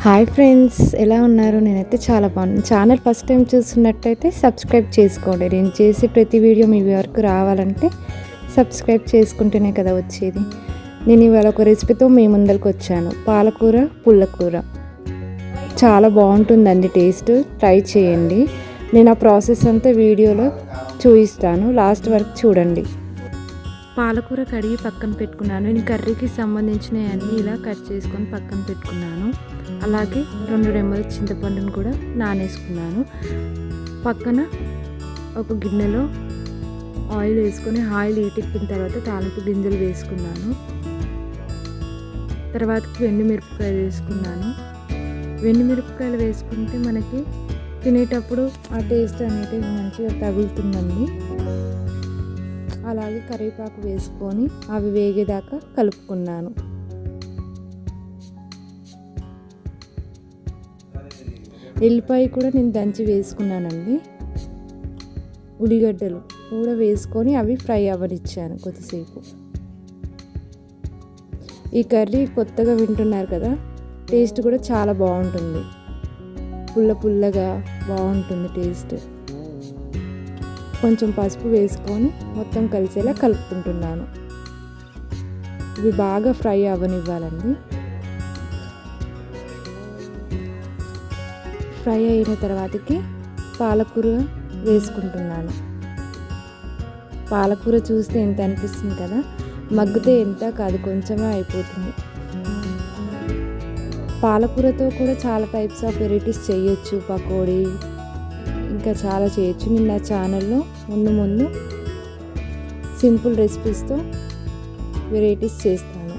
Hi friends, ఎలా ఉన్నారు? నేనైతే చాలా బాగున్నాను. ఛానల్ ఫస్ట్ టైం చూస్తున్నట్టయితే సబ్స్క్రైబ్ చేసుకోండి. నేను చేసే ప్రతి వీడియో మీ వరకు రావాలంటే సబ్స్క్రైబ్ చేసుకుంటేనే కదా వచ్చేది. నేను ఇవాళ ఒక రెసిపీతో మీ ముందరికి వచ్చాను. పాలకూర పుల్లకూర చాలా బాగుంటుందండి. టేస్ట్ ట్రై చేయండి. నేను ఆ ప్రాసెస్ అంతా వీడియోలో చూపిస్తాను, లాస్ట్ వరకు చూడండి. పాలకూర కడిగి పక్కన పెట్టుకున్నాను. నేను కర్రీకి సంబంధించినవి అన్నీ ఇలా కట్ చేసుకొని పక్కన పెట్టుకున్నాను. అలాగే 2 రెమ్మల చింతపండును కూడా నానేసుకున్నాను. పక్కన ఒక గిన్నెలో ఆయిల్ వేసుకొని ఆయిల్ హీటెక్కిన తర్వాత తాలింపు గింజలు వేసుకున్నాను. తర్వాత వెండిమిరపకాయలు వేసుకున్నాను. వెండిమిరపకాయలు వేసుకుంటే మనకి తినేటప్పుడు ఆ టేస్ట్ అనేది మంచిగా తగులుతుందండి. అలాగే కరివేపాకు వేసుకొని అవి వేగేదాకా కలుపుకున్నాను. ఎల్లిపాయ కూడా నేను దంచి వేసుకున్నానండి. ఉల్లిగడ్డలు కూడా వేసుకొని అవి ఫ్రై అవ్వనిచ్చాను కొద్దిసేపు. ఈ కర్రీ కొత్తగా వింటున్నారు కదా, టేస్ట్ కూడా చాలా బాగుంటుంది. పుల్లగా బాగుంటుంది టేస్ట్. కొంచెం పసుపు వేసుకొని మొత్తం కలిసేలా కలుపుకుంటున్నాను. ఇవి బాగా ఫ్రై అవ్వనివ్వాలండి. ఫ్రై అయిన తర్వాతకి పాలకూర వేసుకుంటున్నాను. పాలకూర చూస్తే ఎంత అనిపిస్తుంది కదా, మగ్గితే ఎంత కాదు, కొంచెమే అయిపోతుంది. పాలకూరతో కూడా చాలా టైప్స్ ఆఫ్ వెరైటీస్ చేయొచ్చు. పకోడీ ఇంకా చాలా చేయొచ్చు. నేను నా ఛానల్లో ముందు సింపుల్ రెసిపీస్తో వెరైటీస్ చేస్తాను.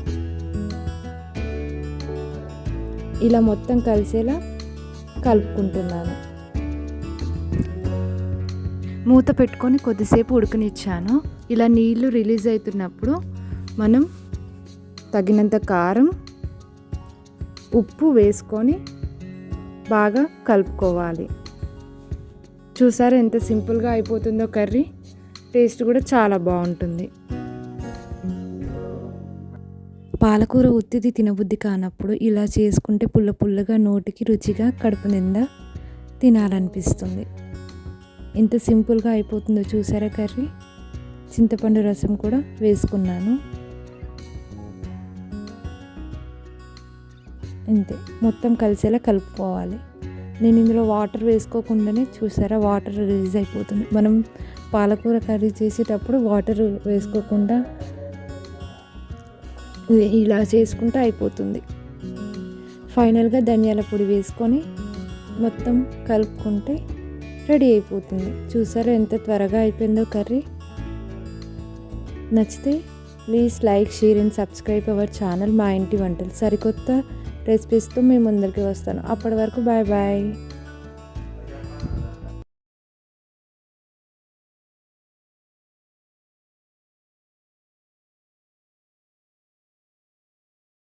ఇలా మొత్తం కలిసేలా కలుపుకుంటున్నాను. మూత పెట్టుకొని కొద్దిసేపు ఉడకనిచ్చాను. ఇలా నీళ్లు రిలీజ్ అవుతున్నప్పుడు మనం తగినంత కారం, ఉప్పు వేసుకొని బాగా కలుపుకోవాలి. చూసారా ఎంత సింపుల్గా అయిపోతుందో కర్రీ. టేస్ట్ కూడా చాలా బాగుంటుంది. పాలకూర ఉత్తిది తినబుద్ధి కానప్పుడు ఇలా చేసుకుంటే పుల్లగా నోటికి రుచిగా కడుపు నిండా తినాలనిపిస్తుంది. ఎంత సింపుల్గా అయిపోతుందో చూసారా కర్రీ. చింతపండు రసం కూడా వేసుకున్నాను. అంతే, మొత్తం కలిసేలా కలుపుకోవాలి. నేను ఇందులో వాటర్ వేసుకోకుండానే చూసారా వాటర్ రిలీజ్ అయిపోతుంది. మనం పాలకూర కర్రీ చేసేటప్పుడు వాటర్ వేసుకోకుండా ఇలా చేసుకుంటే అయిపోతుంది. ఫైనల్గా ధనియాల పొడి వేసుకొని మొత్తం కలుపుకుంటే రెడీ అయిపోతుంది. చూసారా ఎంత త్వరగా అయిపోయిందో కర్రీ. నచ్చితే please like, share and subscribe our channel. మా ఇంటి వంటలు సరికొత్త రెసిపీస్తో మేము ముందరికి వస్తాను. అప్పటి వరకు బాయ్.